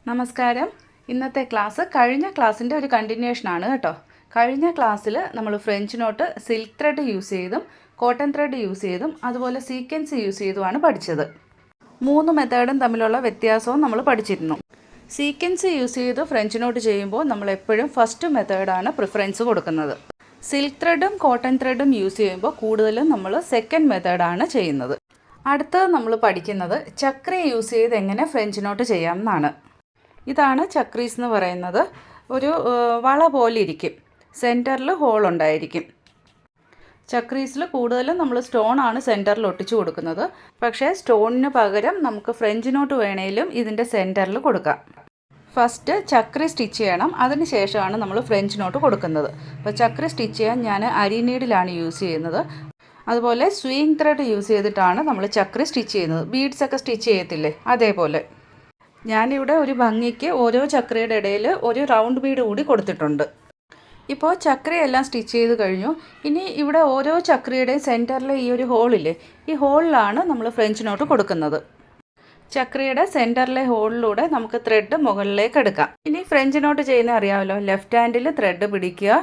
നമസ്കാരം. ഇന്നത്തെ ക്ലാസ് കഴിഞ്ഞ ക്ലാസ്സിൻ്റെ ഒരു കണ്ടിന്യൂഷനാണ് കേട്ടോ. കഴിഞ്ഞ ക്ലാസ്സിൽ നമ്മൾ French not silk thread use ചെയ്തും കോട്ടൺ ത്രെഡ് യൂസ് ചെയ്തും അതുപോലെ സീക്വൻസ് യൂസ് ചെയ്തുമാണ് പഠിച്ചത്. 3 മെത്തേഡും തമ്മിലുള്ള വ്യത്യാസവും നമ്മൾ പഠിച്ചിരുന്നു. സീക്വൻസ് യൂസ് ചെയ്ത് ഫ്രഞ്ച് നോട്ട് ചെയ്യുമ്പോൾ നമ്മൾ എപ്പോഴും ഫസ്റ്റ് മെത്തേഡാണ് പ്രിഫറൻസ് കൊടുക്കുന്നത്. സിൽക്ക് ത്രെഡും കോട്ടൺ ത്രെഡും യൂസ് ചെയ്യുമ്പോൾ കൂടുതലും നമ്മൾ സെക്കൻഡ് മെത്തേഡാണ് ചെയ്യുന്നത്. അടുത്തത് നമ്മൾ പഠിക്കുന്നത് ചക്രി യൂസ് ചെയ്ത് എങ്ങനെ ഫ്രഞ്ച് നോട്ട് ചെയ്യാമെന്നാണ്. ഇതാണ് ചക്രീസ് എന്ന് പറയുന്നത്. ഒരു വള പോലെ ഇരിക്കും, സെൻറ്ററിൽ ഹോൾ ഉണ്ടായിരിക്കും. ചക്രീസിൽ കൂടുതലും നമ്മൾ സ്റ്റോണാണ് സെൻറ്ററിൽ ഒട്ടിച്ചു കൊടുക്കുന്നത്. പക്ഷേ സ്റ്റോണിന് പകരം നമുക്ക് ഫ്രഞ്ച് നോട്ട് വേണേലും ഇതിൻ്റെ സെൻറ്ററിൽ കൊടുക്കാം. ഫസ്റ്റ് ചക്രി സ്റ്റിച്ച് ചെയ്യണം, അതിന് ശേഷമാണ് നമ്മൾ ഫ്രഞ്ച് നോട്ട് കൊടുക്കുന്നത്. അപ്പോൾ ചക്രി സ്റ്റിച്ച് ചെയ്യാൻ ഞാൻ അരി നീഡിലാണ് യൂസ് ചെയ്യുന്നത്. അതുപോലെ സ്വിങ് ത്രെഡ് യൂസ് ചെയ്തിട്ടാണ് നമ്മൾ ചക്രി സ്റ്റിച്ച് ചെയ്യുന്നത്. ബീഡ്സ് ഒക്കെ സ്റ്റിച്ച് ചെയ്യത്തില്ലേ, അതേപോലെ. ഞാനിവിടെ ഒരു ഭംഗിക്ക് ഓരോ ചക്രയുടെ ഇടയിൽ ഒരു റൗണ്ട് ബീഡ് കൂടി കൊടുത്തിട്ടുണ്ട്. ഇപ്പോൾ ചക്രയെല്ലാം സ്റ്റിച്ച് ചെയ്ത് കഴിഞ്ഞു. ഇനി ഇവിടെ ഓരോ ചക്രയുടെയും സെൻറ്ററിലെ ഈ ഒരു ഹോളില്ലേ, ഈ ഹോളിലാണ് നമ്മൾ ഫ്രഞ്ച് നോട്ട് കൊടുക്കുന്നത്. ചക്രയുടെ സെൻറ്ററിലെ ഹോളിലൂടെ നമുക്ക് ത്രെഡ് മുകളിലേക്ക് എടുക്കാം. ഇനി ഫ്രഞ്ച് നോട്ട് ചെയ്യുന്ന അറിയാമല്ലോ. ലെഫ്റ്റ് ഹാൻഡിൽ ത്രെഡ് പിടിക്കുക,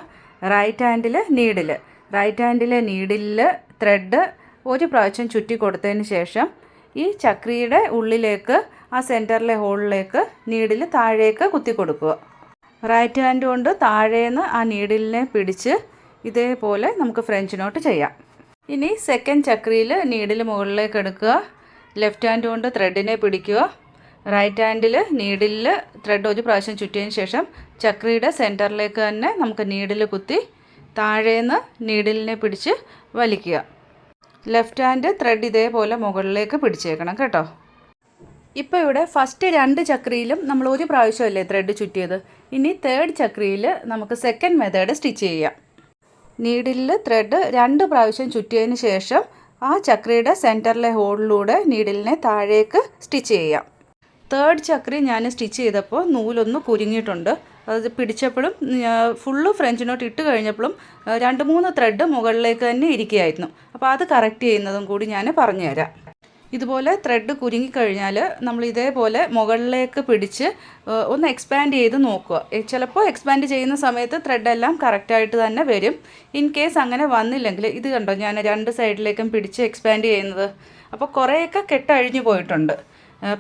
റൈറ്റ് ഹാൻഡിൽ നീഡിൽ. റൈറ്റ് ഹാൻഡിലെ നീഡിലിൽ ത്രെഡ് ഒരു പ്രാവശ്യം ചുറ്റി കൊടുത്തതിന് ശേഷം ഈ ചക്രിയുടെ ഉള്ളിലേക്ക് ആ സെൻറ്ററിലെ ഹോളിലേക്ക് നീഡിൽ താഴേക്ക് കുത്തി കൊടുക്കുക. റൈറ്റ് ഹാൻഡ് കൊണ്ട് താഴേന്ന് ആ നീഡിലിനെ പിടിച്ച് ഇതേപോലെ നമുക്ക് ഫ്രഞ്ച് നോട്ട് ചെയ്യാം. ഇനി സെക്കൻഡ് ചക്രിയിൽ നീഡിൽ മുകളിലേക്ക് എടുക്കുക, ലെഫ്റ്റ് ഹാൻഡ് കൊണ്ട് ത്രെഡിനെ പിടിക്കുക, റൈറ്റ് ഹാൻഡിൽ നീഡിലിൽ ത്രെഡ് ഒരു പ്രാവശ്യം ചുറ്റിയതിന് ശേഷം ചക്രിയുടെ സെൻറ്ററിലേക്ക് തന്നെ നമുക്ക് നീഡിൽ കുത്തി താഴേന്ന് നീഡിലിനെ പിടിച്ച് വലിക്കുക. ലെഫ്റ്റ് ഹാൻഡ് ത്രെഡ് ഇതേപോലെ മുകളിലേക്ക് പിടിച്ചേക്കണം കേട്ടോ. ഇപ്പോൾ ഇവിടെ ഫസ്റ്റ് 2 ചക്രിയിലും നമ്മൾ ഒരു പ്രാവശ്യമല്ലേ ത്രെഡ് ചുറ്റിയത്. ഇനി തേർഡ് ചക്രിയിൽ നമുക്ക് സെക്കൻഡ് മെത്തേഡ് സ്റ്റിച്ച് ചെയ്യാം. നീഡിലിൽ ത്രെഡ് 2 പ്രാവശ്യം ചുറ്റിയതിന് ശേഷം ആ ചക്രിയുടെ സെൻറ്ററിലെ ഹോളിലൂടെ നീഡിലിനെ താഴേക്ക് സ്റ്റിച്ച് ചെയ്യാം. തേർഡ് ചക്രി ഞാൻ സ്റ്റിച്ച് ചെയ്തപ്പോൾ നൂലൊന്ന് കുരുങ്ങിയിട്ടുണ്ട്. അത് പിടിച്ചപ്പോഴും ഫുള്ള് ഫ്രഞ്ച് നോട്ട് ഇട്ട് കഴിഞ്ഞപ്പോഴും 2-3 ത്രെഡ് മുകളിലേക്ക് തന്നെ ഇരിക്കുകയായിരുന്നു. അപ്പോൾ അത് കറക്റ്റ് ചെയ്യുന്നതും കൂടി ഞാൻ പറഞ്ഞുതരാം. ഇതുപോലെ ത്രെഡ് കുരുങ്ങിക്കഴിഞ്ഞാൽ നമ്മൾ ഇതേപോലെ മുകളിലേക്ക് പിടിച്ച് ഒന്ന് എക്സ്പാൻഡ് ചെയ്ത് നോക്കുക. ചിലപ്പോൾ എക്സ്പാൻഡ് ചെയ്യുന്ന സമയത്ത് ത്രെഡെല്ലാം കറക്റ്റായിട്ട് തന്നെ വരും. ഇൻ കേസ് അങ്ങനെ വന്നില്ലെങ്കിൽ ഇത് കണ്ടോ, ഞാൻ 2 സൈഡിലേക്കും പിടിച്ച് എക്സ്പാൻഡ് ചെയ്യുന്നത്. അപ്പോൾ കുറേയൊക്കെ കെട്ടഴിഞ്ഞു പോയിട്ടുണ്ട്.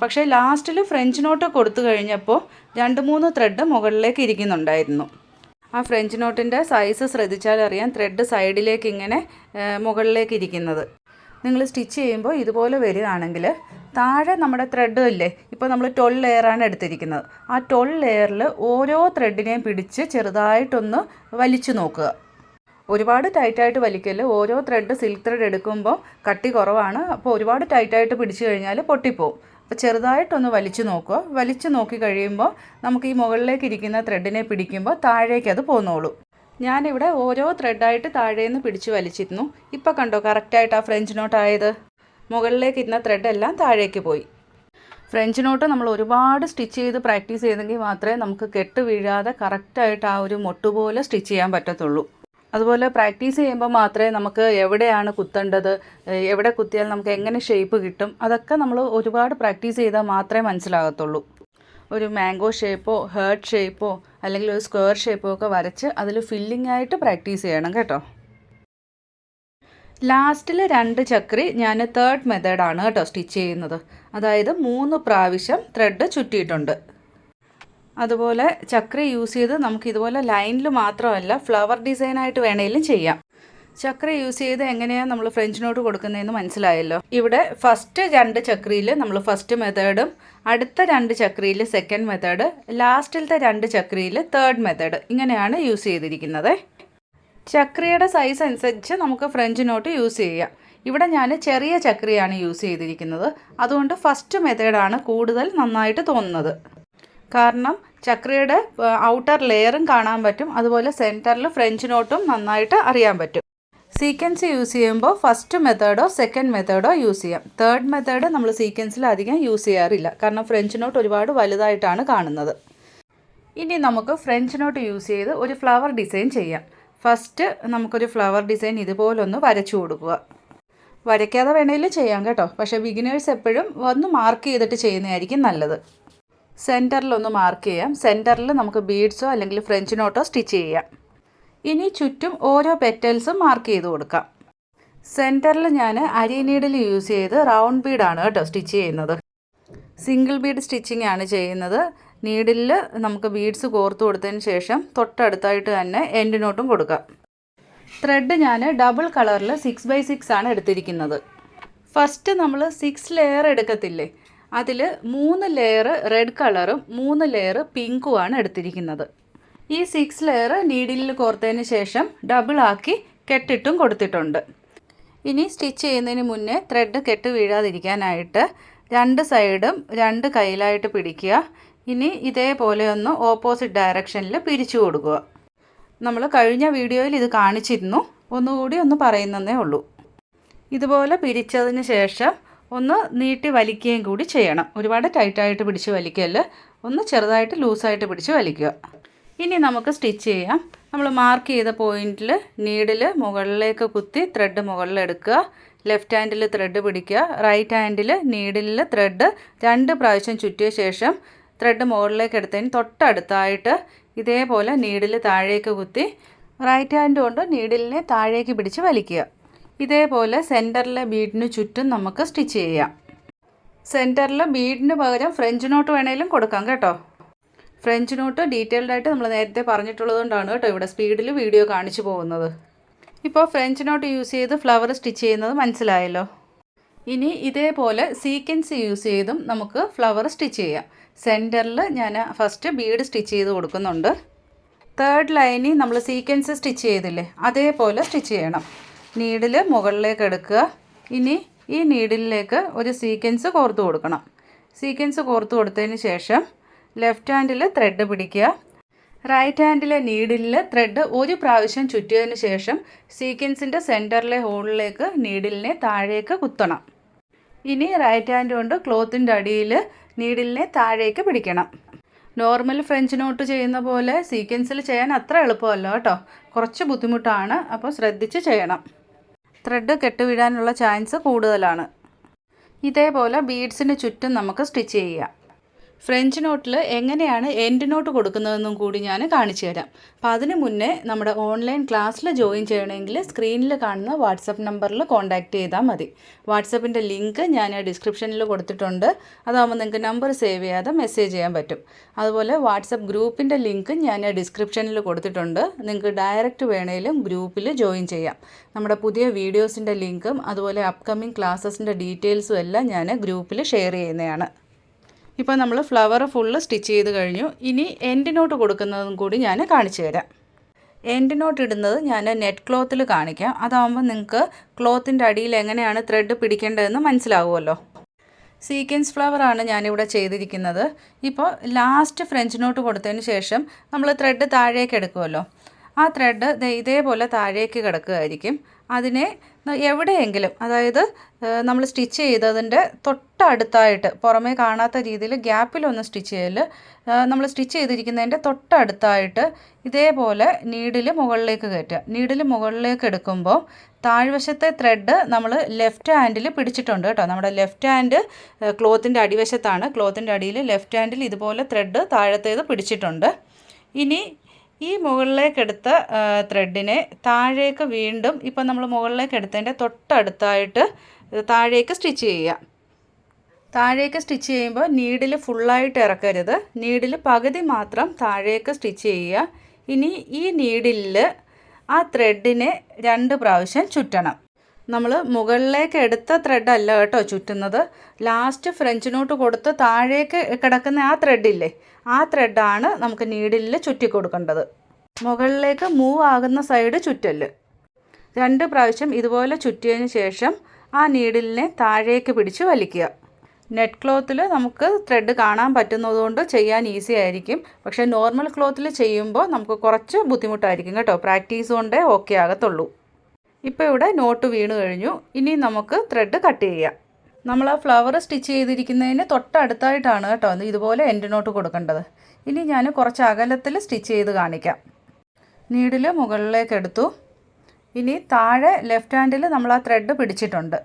പക്ഷേ ലാസ്റ്റിൽ ഫ്രഞ്ച് നോട്ട് കൊടുത്തു കഴിഞ്ഞപ്പോൾ 2-3 ത്രെഡ് മുകളിലേക്ക് ഇരിക്കുന്നുണ്ടായിരുന്നു. ആ ഫ്രഞ്ച് നോട്ടിൻ്റെ സൈസ് ശ്രദ്ധിച്ചാൽ അറിയാം, ത്രെഡ് സൈഡിലേക്ക് ഇങ്ങനെ മുകളിലേക്ക് ഇരിക്കുന്നത്. നിങ്ങൾ സ്റ്റിച്ച് ചെയ്യുമ്പോൾ ഇതുപോലെ വരികയാണെങ്കിൽ താഴെ നമ്മുടെ ത്രെഡ് ഇല്ലേ, ഇപ്പോൾ നമ്മൾ 12 ലെയറാണ് എടുത്തിരിക്കുന്നത്. ആ 12 ലെയറിൽ ഓരോ ത്രെഡിനെയും പിടിച്ച് ചെറുതായിട്ടൊന്ന് വലിച്ചു നോക്കുക. ഒരുപാട് ടൈറ്റായിട്ട് വലിക്കല്. ഓരോ ത്രെഡ് സിൽക്ക് ത്രെഡ് എടുക്കുമ്പോൾ കട്ടി കുറവാണ്. അപ്പോൾ ഒരുപാട് ടൈറ്റായിട്ട് പിടിച്ചു കഴിഞ്ഞാൽ പൊട്ടിപ്പോവും. അപ്പോൾ ചെറുതായിട്ടൊന്ന് വലിച്ചു നോക്കുക. വലിച്ചു നോക്കി കഴിയുമ്പോൾ നമുക്ക് ഈ മുകളിലേക്ക് ഇരിക്കുന്ന ത്രെഡിനെ പിടിക്കുമ്പോൾ താഴേക്ക് അത് പോന്നോളൂ. ഞാനിവിടെ ഓരോ ത്രെഡായിട്ട് താഴേന്ന് പിടിച്ച് വലിച്ചിരുന്നു. ഇപ്പോൾ കണ്ടോ കറക്റ്റായിട്ട് ആ ഫ്രഞ്ച് നോട്ട് ആയത്. മുകളിലേക്ക് ഇരുന്ന ത്രെഡെല്ലാം താഴേക്ക് പോയി. ഫ്രഞ്ച് നോട്ട് നമ്മൾ ഒരുപാട് സ്റ്റിച്ച് ചെയ്ത് പ്രാക്ടീസ് ചെയ്തെങ്കിൽ മാത്രമേ നമുക്ക് കെട്ട് വീഴാതെ കറക്റ്റായിട്ട് ആ ഒരു മൊട്ടുപോലെ സ്റ്റിച്ച് ചെയ്യാൻ പറ്റത്തുള്ളൂ. അതുപോലെ പ്രാക്ടീസ് ചെയ്യുമ്പോൾ മാത്രമേ നമുക്ക് എവിടെയാണ് കുത്തേണ്ടത്, എവിടെ കുത്തിയാൽ നമുക്ക് എങ്ങനെ ഷേപ്പ് കിട്ടും, അതൊക്കെ നമ്മൾ ഒരുപാട് പ്രാക്ടീസ് ചെയ്താൽ മാത്രമേ മനസ്സിലാകത്തുള്ളൂ. ഒരു മാംഗോ ഷേപ്പോ ഹേർട്ട് ഷേപ്പോ അല്ലെങ്കിൽ ഒരു സ്ക്വയർ ഷേപ്പോ ഒക്കെ വരച്ച് അതിൽ ഫില്ലിംഗ് ആയിട്ട് പ്രാക്ടീസ് ചെയ്യണം കേട്ടോ. ലാസ്റ്റിൽ 2 ചക്രി ഞാൻ തേർഡ് മെത്തേഡാണ് കേട്ടോ സ്റ്റിച്ച് ചെയ്യുന്നത്. അതായത് 3 പ്രാവശ്യം ത്രെഡ് ചുറ്റിയിട്ടുണ്ട്. അതുപോലെ ചക്രി യൂസ് ചെയ്ത് നമുക്ക് ഇതുപോലെ ലൈനിൽ മാത്രമല്ല ഫ്ലവർ ഡിസൈനായിട്ട് വേണമെങ്കിലും ചെയ്യാം. ചക്രി യൂസ് ചെയ്ത് എങ്ങനെയാണ് നമ്മൾ ഫ്രഞ്ച് നോട്ട് കൊടുക്കുന്നതെന്ന് മനസ്സിലായല്ലോ. ഇവിടെ ഫസ്റ്റ് 2 ചക്രിയിൽ നമ്മൾ ഫസ്റ്റ് മെത്തേഡും അടുത്ത 2 ചക്രിയിൽ സെക്കൻഡ് മെത്തേഡ്, ലാസ്റ്റിലത്തെ 2 ചക്രിയിൽ തേർഡ് മെത്തേഡ്, ഇങ്ങനെയാണ് യൂസ് ചെയ്തിരിക്കുന്നത്. ചക്രിയുടെ സൈസ് അനുസരിച്ച് നമുക്ക് ഫ്രഞ്ച് നോട്ട് യൂസ് ചെയ്യാം. ഇവിടെ ഞാൻ ചെറിയ ചക്രിയാണ് യൂസ് ചെയ്തിരിക്കുന്നത്. അതുകൊണ്ട് ഫസ്റ്റ് മെത്തേഡാണ് കൂടുതൽ നന്നായിട്ട് തോന്നുന്നത്. കാരണം ചക്രയുടെ ഔട്ടർ ലെയറും കാണാൻ പറ്റും, അതുപോലെ സെൻറ്ററിൽ ഫ്രഞ്ച് നോട്ടും നന്നായിട്ട് അറിയാൻ പറ്റും. സീക്വൻസ് യൂസ് ചെയ്യുമ്പോൾ ഫസ്റ്റ് മെത്തേഡോ സെക്കൻഡ് മെത്തേഡോ യൂസ് ചെയ്യാം. തേർഡ് മെത്തേഡ് നമ്മൾ സീക്വൻസിൽ അധികം യൂസ് ചെയ്യാറില്ല, കാരണം ഫ്രഞ്ച് നോട്ട് ഒരുപാട് വലുതായിട്ടാണ് കാണുന്നത്. ഇനി നമുക്ക് ഫ്രഞ്ച് നോട്ട് യൂസ് ചെയ്ത് ഒരു ഫ്ലവർ ഡിസൈൻ ചെയ്യാം. ഫസ്റ്റ് നമുക്കൊരു ഫ്ലവർ ഡിസൈൻ ഇതുപോലൊന്ന് വരച്ചു കൊടുക്കുക. വരയ്ക്കാതെ വേണമെങ്കിലും ചെയ്യാം കേട്ടോ. പക്ഷേ ബിഗിനേഴ്സ് എപ്പോഴും ഒന്ന് മാർക്ക് ചെയ്തിട്ട് ചെയ്യുന്നതായിരിക്കും നല്ലത്. സെൻറ്ററിലൊന്ന് മാർക്ക് ചെയ്യാം. സെൻറ്ററിൽ നമുക്ക് ബീഡ്സോ അല്ലെങ്കിൽ ഫ്രഞ്ച് നോട്ടോ സ്റ്റിച്ച് ചെയ്യാം. ഇനി ചുറ്റും ഓരോ പെറ്റൽസും മാർക്ക് ചെയ്ത് കൊടുക്കാം. സെൻറ്ററിൽ ഞാൻ അരി നീഡിൽ യൂസ് ചെയ്ത് റൗണ്ട് ബീഡാണ് കേട്ടോ സ്റ്റിച്ച് ചെയ്യുന്നത്. സിംഗിൾ ബീഡ് സ്റ്റിച്ചിങ് ആണ് ചെയ്യുന്നത്. നീഡിലിൽ നമുക്ക് ബീഡ്സ് കോർത്ത് കൊടുത്തതിന് ശേഷം തൊട്ടടുത്തായിട്ട് തന്നെ എൻഡ് നോട്ടും കൊടുക്കാം. ത്രെഡ് ഞാൻ ഡബിൾ കളറിൽ 6x6 ആണ് എടുത്തിരിക്കുന്നത്. ഫസ്റ്റ് നമ്മൾ 6 ലെയർ എടുക്കത്തില്ലേ, അതിൽ 3 ലെയർ റെഡ് കളറും 3 ലെയർ പിങ്കുമാണ് എടുത്തിരിക്കുന്നത്. ഈ 6 ലെയർ നീഡിലിൽ കോർത്തതിന് ശേഷം ഡബിളാക്കി കെട്ടിട്ടും കൊടുത്തിട്ടുണ്ട്. ഇനി സ്റ്റിച്ച് ചെയ്യുന്നതിന് മുന്നേ ത്രെഡ് കെട്ട് വീഴാതിരിക്കാനായിട്ട് 2 സൈഡും 2 കയ്യിലായിട്ട് പിടിക്കുക. ഇനി ഇതേപോലെ ഒന്ന് ഓപ്പോസിറ്റ് ഡയറക്ഷനിൽ പിരിച്ചു കൊടുക്കുക. നമ്മൾ കഴിഞ്ഞ വീഡിയോയിൽ ഇത് കാണിച്ചിരുന്നു, ഒന്നുകൂടി ഒന്ന് പറയുന്നതേ ഉള്ളൂ. ഇതുപോലെ പിരിച്ചതിന് ശേഷം ഒന്ന് നീട്ടി വലിക്കുകയും കൂടി ചെയ്യണം. ഒരുപാട് ടൈറ്റായിട്ട് പിടിച്ച് വലിക്കല്ല, ഒന്ന് ചെറുതായിട്ട് ലൂസായിട്ട് പിടിച്ച് വലിക്കുക. ഇനി നമുക്ക് സ്റ്റിച്ച് ചെയ്യാം. നമ്മൾ മാർക്ക് ചെയ്ത പോയിന്റിൽ നീഡിൽ മുകളിലേക്ക് കുത്തി ത്രെഡ് മുകളിലെടുക്കുക. ലെഫ്റ്റ് ഹാൻഡിൽ ത്രെഡ് പിടിക്കുക. റൈറ്റ് ഹാൻഡിൽ നീഡിലിൽ ത്രെഡ് 2 പ്രാവശ്യം ചുറ്റിയ ശേഷം ത്രെഡ് മുകളിലേക്ക് എടുത്തതിന് തൊട്ടടുത്തായിട്ട് ഇതേപോലെ നീഡിൽ താഴേക്ക് കുത്തി റൈറ്റ് ഹാൻഡ് കൊണ്ട് നീഡിലിനെ താഴേക്ക് പിടിച്ച് വലിക്കുക. ഇതേപോലെ സെൻറ്ററിലെ ബീഡിന് ചുറ്റും നമുക്ക് സ്റ്റിച്ച് ചെയ്യാം. സെൻറ്ററിൽ ബീഡിന് പകരം ഫ്രഞ്ച് നോട്ട് വേണേലും കൊടുക്കാം കേട്ടോ. ഫ്രഞ്ച് നോട്ട് ഡീറ്റെയിൽഡ് ആയിട്ട് നമ്മൾ നേരത്തെ പറഞ്ഞിട്ടുള്ളത് കൊണ്ടാണ് കേട്ടോ ഇവിടെ സ്പീഡിൽ വീഡിയോ കാണിച്ചു പോകുന്നത്. ഇപ്പോൾ ഫ്രഞ്ച് നോട്ട് യൂസ് ചെയ്ത് ഫ്ലവർ സ്റ്റിച്ച് ചെയ്യുന്നത് മനസ്സിലായല്ലോ. ഇനി ഇതേപോലെ സീക്വൻസ് യൂസ് ചെയ്തും നമുക്ക് ഫ്ലവർ സ്റ്റിച്ച് ചെയ്യാം. സെൻറ്ററിൽ ഞാൻ ഫസ്റ്റ് ബീഡ് സ്റ്റിച്ച് ചെയ്ത് കൊടുക്കുന്നുണ്ട്. 3rd ലൈനിൽ നമ്മൾ സീക്വൻസ് സ്റ്റിച്ച് ചെയ്തില്ലേ, അതേപോലെ സ്റ്റിച്ച് ചെയ്യണം. നീഡിൽ മുകളിലേക്ക് എടുക്കുക. ഇനി ഈ നീഡിലേക്ക് ഒരു സീക്വൻസ് കോർത്ത് കൊടുക്കണം. സീക്വൻസ് കോർത്ത് കൊടുത്തതിന് ശേഷം ലെഫ്റ്റ് ഹാൻഡിൽ ത്രെഡ് പിടിക്കുക. റൈറ്റ് ഹാൻഡിലെ നീഡിലിൽ ത്രെഡ് 1 പ്രാവശ്യം ചുറ്റിയതിന് ശേഷം സീക്വൻസിൻ്റെ സെൻറ്ററിലെ ഹോളിലേക്ക് നീഡിലിനെ താഴേക്ക് കുത്തണം. ഇനി റൈറ്റ് ഹാൻഡ് കൊണ്ട് ക്ലോത്തിൻ്റെ അടിയിൽ നീഡിലിനെ താഴേക്ക് പിടിക്കണം. നോർമൽ ഫ്രഞ്ച് നോട്ട് ചെയ്യുന്ന പോലെ സീക്വൻസിൽ ചെയ്യാൻ അത്ര എളുപ്പമല്ല കേട്ടോ, കുറച്ച് ബുദ്ധിമുട്ടാണ്. അപ്പോൾ ശ്രദ്ധിച്ച് ചെയ്യണം. ത്രെഡ് കെട്ട് വീഴാനുള്ള ചാൻസ് കൂടുതലാണ്. ഇതേപോലെ ബീഡ്സിന് ചുറ്റും നമുക്ക് സ്റ്റിച്ച് ചെയ്യാം. ഫ്രഞ്ച് നോട്ടിൽ എങ്ങനെയാണ് എൻഡ് നോട്ട് കൊടുക്കുന്നതെന്നും കൂടി ഞാൻ കാണിച്ചു തരാം. അപ്പോൾ അതിന് മുന്നേ നമ്മുടെ ഓൺലൈൻ ക്ലാസ്സിൽ ജോയിൻ ചെയ്യണമെങ്കിൽ സ്ക്രീനിൽ കാണുന്ന വാട്സപ്പ് നമ്പറിൽ കോൺടാക്റ്റ് ചെയ്താൽ മതി. വാട്സപ്പിൻ്റെ ലിങ്ക് ഞാൻ ഡിസ്ക്രിപ്ഷനിൽ കൊടുത്തിട്ടുണ്ട്. അതാകുമ്പോൾ നിങ്ങൾക്ക് നമ്പർ സേവ് ചെയ്യാതെ മെസ്സേജ് ചെയ്യാൻ പറ്റും. അതുപോലെ വാട്സപ്പ് ഗ്രൂപ്പിൻ്റെ ലിങ്ക് ഞാൻ ഡിസ്ക്രിപ്ഷനിൽ കൊടുത്തിട്ടുണ്ട്. നിങ്ങൾക്ക് ഡയറക്റ്റ് വേണേലും ഗ്രൂപ്പിൽ ജോയിൻ ചെയ്യാം. നമ്മുടെ പുതിയ വീഡിയോസിൻ്റെ ലിങ്കും അതുപോലെ അപ്കമിങ് ക്ലാസ്സസിൻ്റെ ഡീറ്റെയിൽസും എല്ലാം ഞാൻ ഗ്രൂപ്പിൽ ഷെയർ ചെയ്യുന്നതാണ്. ഇപ്പോൾ നമ്മൾ ഫ്ലവർ ഫുള്ള് സ്റ്റിച്ച് ചെയ്ത് കഴിഞ്ഞു. ഇനി എൻഡ് നോട്ട് കൊടുക്കുന്നതും കൂടി ഞാൻ കാണിച്ചു തരാം. എൻഡ് നോട്ട് ഇടുന്നത് ഞാൻ നെറ്റ് ക്ലോത്തിൽ കാണിക്കാം. അതാകുമ്പോൾ നിങ്ങൾക്ക് ക്ലോത്തിൻ്റെ അടിയിൽ എങ്ങനെയാണ് ത്രെഡ് പിടിക്കേണ്ടതെന്ന് മനസ്സിലാവുമല്ലോ. സീക്വൻസ് ഫ്ലവറാണ് ഞാനിവിടെ ചെയ്തിരിക്കുന്നത്. ഇപ്പോൾ ലാസ്റ്റ് ഫ്രഞ്ച് നോട്ട് കൊടുത്തതിന് ശേഷം നമ്മൾ ത്രെഡ് താഴേക്ക് എടുക്കുമല്ലോ. ആ ത്രെഡ് ഇതേപോലെ താഴേക്ക് കിടക്കുകയായിരിക്കും. അതിനെ എവിടെയെങ്കിലും, അതായത് നമ്മൾ സ്റ്റിച്ച് ചെയ്തതിൻ്റെ തൊട്ടടുത്തായിട്ട് പുറമേ കാണാത്ത രീതിയിൽ ഗ്യാപ്പിലൊന്ന് സ്റ്റിച്ച് ചെയ്യൽ, നമ്മൾ സ്റ്റിച്ച് ചെയ്തിരിക്കുന്നതിൻ്റെ തൊട്ടടുത്തായിട്ട് ഇതേപോലെ നീഡിൽ മുകളിലേക്ക് കയറ്റുക. നീഡിൽ മുകളിലേക്ക് എടുക്കുമ്പോൾ താഴ്വശത്തെ ത്രെഡ് നമ്മൾ ലെഫ്റ്റ് ഹാൻഡിൽ പിടിച്ചിട്ടുണ്ട് കേട്ടോ. നമ്മുടെ ലെഫ്റ്റ് ഹാൻഡ് ക്ലോത്തിൻ്റെ അടിവശത്താണ്. ക്ലോത്തിൻ്റെ അടിയിൽ ലെഫ്റ്റ് ഹാൻഡിൽ ഇതുപോലെ ത്രെഡ് താഴത്തേത് പിടിച്ചിട്ടുണ്ട്. ഇനി ഈ മുകളിലേക്കെടുത്ത ത്രെഡിനെ താഴേക്ക് വീണ്ടും ഇപ്പോൾ നമ്മൾ മുകളിലേക്ക് എടുത്തതിൻ്റെ തൊട്ടടുത്തായിട്ട് താഴേക്ക് സ്റ്റിച്ച് ചെയ്യുക. താഴേക്ക് സ്റ്റിച്ച് ചെയ്യുമ്പോൾ നീഡിൽ ഫുള്ളായിട്ട് ഇറക്കരുത്, നീഡിൽ പകുതി മാത്രം താഴേക്ക് സ്റ്റിച്ച് ചെയ്യുക. ഇനി ഈ നീഡിലിൽ ആ ത്രെഡിനെ 2 പ്രാവശ്യം ചുറ്റണം. നമ്മൾ മുകളിലേക്ക് എടുത്ത ത്രെഡ് അല്ല കേട്ടോ ചുറ്റുന്നത്. ലാസ്റ്റ് ഫ്രഞ്ച് നോട്ട് കൊടുത്ത് താഴേക്ക് കിടക്കുന്ന ആ ത്രെഡില്ലേ, ആ ത്രെഡാണ് നമുക്ക് നീഡിലിൽ ചുറ്റി കൊടുക്കേണ്ടത്. മുകളിലേക്ക് മൂവ് ആകുന്ന സൈഡ് ചുറ്റല്. 2 പ്രാവശ്യം ഇതുപോലെ ചുറ്റിയതിന് ശേഷം ആ നീഡിലിനെ താഴേക്ക് പിടിച്ച് വലിക്കുക. നെറ്റ് ക്ലോത്തിൽ നമുക്ക് ത്രെഡ് കാണാൻ പറ്റുന്നതുകൊണ്ട് ചെയ്യാൻ ഈസി ആയിരിക്കും. പക്ഷേ നോർമൽ ക്ലോത്തിൽ ചെയ്യുമ്പോൾ നമുക്ക് കുറച്ച് ബുദ്ധിമുട്ടായിരിക്കും കേട്ടോ. പ്രാക്ടീസ് കൊണ്ടേ ഓക്കെ ആകത്തുള്ളൂ. ഇപ്പോൾ ഇവിടെ നോട്ട് വീണ് കഴിഞ്ഞു. ഇനി നമുക്ക് ത്രെഡ് കട്ട് ചെയ്യാം. നമ്മൾ ആ ഫ്ലവർ സ്റ്റിച്ച് ചെയ്തിരിക്കുന്നതിന് തൊട്ടടുത്തായിട്ടാണ് കേട്ടോ ഇതുപോലെ എൻഡ് നോട്ട് കൊടുക്കേണ്ടത്. ഇനി ഞാൻ കുറച്ച് അകലത്തിൽ സ്റ്റിച്ച് ചെയ്ത് കാണിക്കാം. നീഡിൽ മുകളിലേക്ക് എടുത്തു. ഇനി താഴെ ലെഫ്റ്റ് ഹാൻഡിൽ നമ്മൾ ആ ത്രെഡ് പിടിച്ചിട്ടുണ്ട്.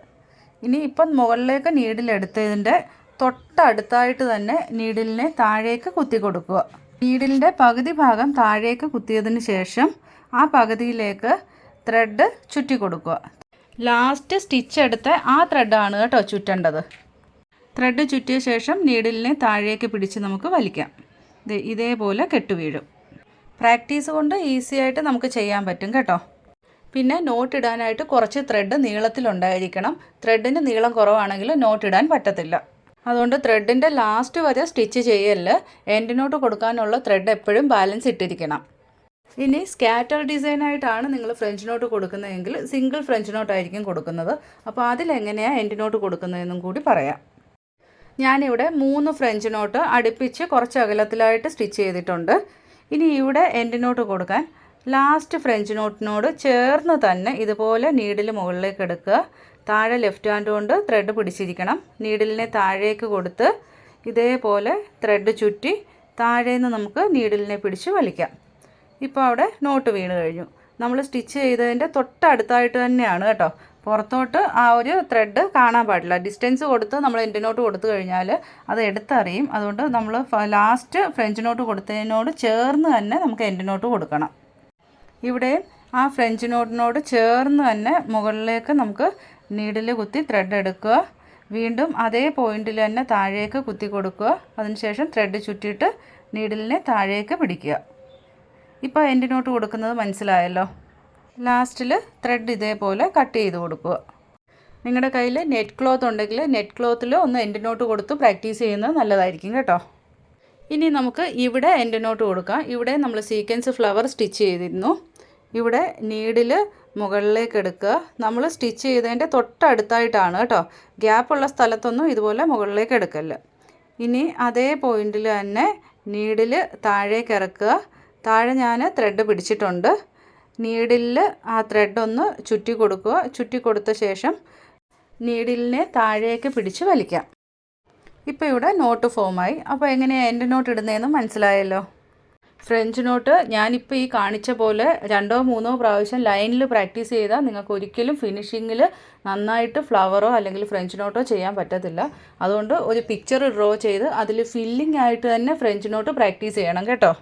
ഇനി ഇപ്പം മുകളിലേക്ക് നീഡിലെടുത്തതിൻ്റെ തൊട്ടടുത്തായിട്ട് തന്നെ നീഡിലിനെ താഴേക്ക് കുത്തി കൊടുക്കുക. നീഡിലിൻ്റെ പകുതി ഭാഗം താഴേക്ക് കുത്തിയതിന് ശേഷം ആ പകുതിയിലേക്ക് ത്രെഡ് ചുറ്റി കൊടുക്കുക. ലാസ്റ്റ് സ്റ്റിച്ച് എടുത്ത് ആ ത്രെഡാണ് കേട്ടോ ചുറ്റേണ്ടത്. ത്രെഡ് ചുറ്റിയ ശേഷം നീഡിലിനെ താഴേക്ക് പിടിച്ച് നമുക്ക് വലിക്കാം. ഇതേപോലെ കെട്ടുവീഴും. പ്രാക്ടീസ് കൊണ്ട് ഈസി ആയിട്ട് നമുക്ക് ചെയ്യാൻ പറ്റും കേട്ടോ. പിന്നെ നോട്ട് ഇടാനായിട്ട് കുറച്ച് ത്രെഡ് നീളത്തിലുണ്ടായിരിക്കണം. ത്രെഡിന് നീളം കുറവാണെങ്കിൽ നോട്ട് ഇടാൻ പറ്റത്തില്ല. അതുകൊണ്ട് ത്രെഡിൻ്റെ ലാസ്റ്റ് വരെ സ്റ്റിച്ച് ചെയ്യല്. എൻഡ് നോട്ട് കൊടുക്കാനുള്ള ത്രെഡ് എപ്പോഴും ബാലൻസ് ഇട്ടിരിക്കണം. ഇനി സ്കാറ്റർ ഡിസൈനായിട്ടാണ് നിങ്ങൾ ഫ്രഞ്ച് നോട്ട് കൊടുക്കുന്നതെങ്കിൽ സിംഗിൾ ഫ്രഞ്ച് നോട്ടായിരിക്കും കൊടുക്കുന്നത്. അപ്പോൾ അതിലെങ്ങനെയാണ് എൻഡ് നോട്ട് കൊടുക്കുന്നതെന്നും കൂടി പറയാം. ഞാനിവിടെ 3 ഫ്രഞ്ച് നോട്ട് അടുപ്പിച്ച് കുറച്ച് അകലത്തിലായിട്ട് സ്റ്റിച്ച് ചെയ്തിട്ടുണ്ട്. ഇനി ഇവിടെ എൻഡ് നോട്ട് കൊടുക്കാൻ ലാസ്റ്റ് ഫ്രഞ്ച് നോട്ടിനോട് ചേർന്ന് തന്നെ ഇതുപോലെ നീഡിൽ മുകളിലേക്ക് എടുക്കുക. താഴെ ലെഫ്റ്റ് ഹാൻഡ് കൊണ്ട് ത്രെഡ് പിടിച്ചിരിക്കണം. നീഡിലിനെ താഴേക്ക് കൊടുത്ത് ഇതേപോലെ ത്രെഡ് ചുറ്റി താഴേന്ന് നമുക്ക് നീഡിലിനെ പിടിച്ച് വലിക്കാം. ഇപ്പോൾ അവിടെ നോട്ട് വീണ് കഴിഞ്ഞു. നമ്മൾ സ്റ്റിച്ച് ചെയ്തതിൻ്റെ തൊട്ടടുത്തായിട്ട് തന്നെയാണ് കേട്ടോ. പുറത്തോട്ട് ആ ഒരു ത്രെഡ് കാണാൻ പാടില്ല. ഡിസ്റ്റൻസ് കൊടുത്ത് നമ്മൾ എൻഡ് നോട്ട് കൊടുത്തു കഴിഞ്ഞാൽ അത് എടുത്തറിയും. അതുകൊണ്ട് നമ്മൾ ലാസ്റ്റ് ഫ്രഞ്ച് നോട്ട് കൊടുത്തതിനോട് ചേർന്ന് തന്നെ നമുക്ക് എൻഡ് നോട്ട് കൊടുക്കണം. ഇവിടെ ആ ഫ്രഞ്ച് നോട്ടിനോട് ചേർന്ന് തന്നെ മുകളിലേക്ക് നമുക്ക് നീഡിൽ കുത്തി ത്രെഡ് എടുക്കുക. വീണ്ടും അതേ പോയിന്റിൽ തന്നെ താഴേക്ക് കുത്തി കൊടുക്കുക. അതിനുശേഷം ത്രെഡ് ചുറ്റിയിട്ട് നീഡിലിനെ താഴേക്ക് പിടിക്കുക. ഇപ്പോൾ എൻഡ് നോട്ട് കൊടുക്കുന്നത് മനസ്സിലായല്ലോ. ലാസ്റ്റിൽ ത്രെഡ് ഇതേപോലെ കട്ട് ചെയ്ത് കൊടുക്കുക. നിങ്ങളുടെ കയ്യിൽ നെറ്റ് ക്ലോത്ത് ഉണ്ടെങ്കിൽ നെറ്റ് ക്ലോത്തിൽ ഒന്ന് എൻഡ് നോട്ട് കൊടുത്ത് പ്രാക്ടീസ് ചെയ്യുന്നത് നല്ലതായിരിക്കും കേട്ടോ. ഇനി നമുക്ക് ഇവിടെ എൻഡ് നോട്ട് കൊടുക്കാം. ഇവിടെ നമ്മൾ സീക്വൻസ് ഫ്ലവർ സ്റ്റിച്ച് ചെയ്തിരുന്നു. ഇവിടെ നീഡിൽ മുകളിലേക്ക് എടുക്കുക. നമ്മൾ സ്റ്റിച്ച് ചെയ്തതിൻ്റെ തൊട്ടടുത്തായിട്ടാണ് കേട്ടോ. ഗ്യാപ്പുള്ള സ്ഥലത്തൊന്നും ഇതുപോലെ മുകളിലേക്ക് എടുക്കല്ല. ഇനി അതേ പോയിന്റിൽ തന്നെ നീഡിൽ താഴേക്ക് ഇറക്കുക. താഴെ ഞാൻ ത്രെഡ് പിടിച്ചിട്ടുണ്ട്. നീഡിലിൽ ആ ത്രെഡ് ഒന്ന് ചുറ്റി കൊടുക്കുക. ചുറ്റി കൊടുത്ത ശേഷം നീഡിലിനെ താഴേക്ക് പിടിച്ച് വലിക്കാം. ഇപ്പോൾ ഇവിടെ നോട്ട് ഫോമായി. അപ്പോൾ എങ്ങനെയാണ് എൻഡ് നോട്ട് ഇടുന്നതെന്ന് മനസ്സിലായല്ലോ. ഫ്രഞ്ച് നോട്ട് ഞാനിപ്പോൾ ഈ കാണിച്ച പോലെ 2 or 3 പ്രാവശ്യം ലൈനിൽ പ്രാക്ടീസ് ചെയ്താൽ നിങ്ങൾക്ക് ഒരിക്കലും ഫിനിഷിങ്ങിൽ നന്നായിട്ട് ഫ്ലവറോ അല്ലെങ്കിൽ ഫ്രഞ്ച് നോട്ടോ ചെയ്യാൻ പറ്റത്തില്ല. അതുകൊണ്ട് ഒരു പിക്ചർ ഡ്രോ ചെയ്ത് അതിൽ ഫില്ലിംഗ് ആയിട്ട് തന്നെ ഫ്രഞ്ച് നോട്ട് പ്രാക്ടീസ് ചെയ്യണം കേട്ടോ.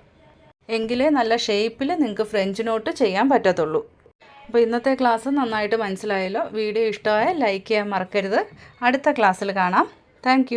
എങ്കിലേ നല്ല ഷേപ്പിൽ നിങ്ങൾക്ക് ഫ്രഞ്ച് നോട്ട് ചെയ്യാൻ പറ്റത്തുള്ളൂ. അപ്പോൾ ഇന്നത്തെ ക്ലാസ് നന്നായിട്ട് മനസ്സിലായല്ലോ. വീഡിയോ ഇഷ്ടമായ ലൈക്ക് ചെയ്യാൻ മറക്കരുത്. അടുത്ത ക്ലാസ്സിൽ കാണാം. താങ്ക്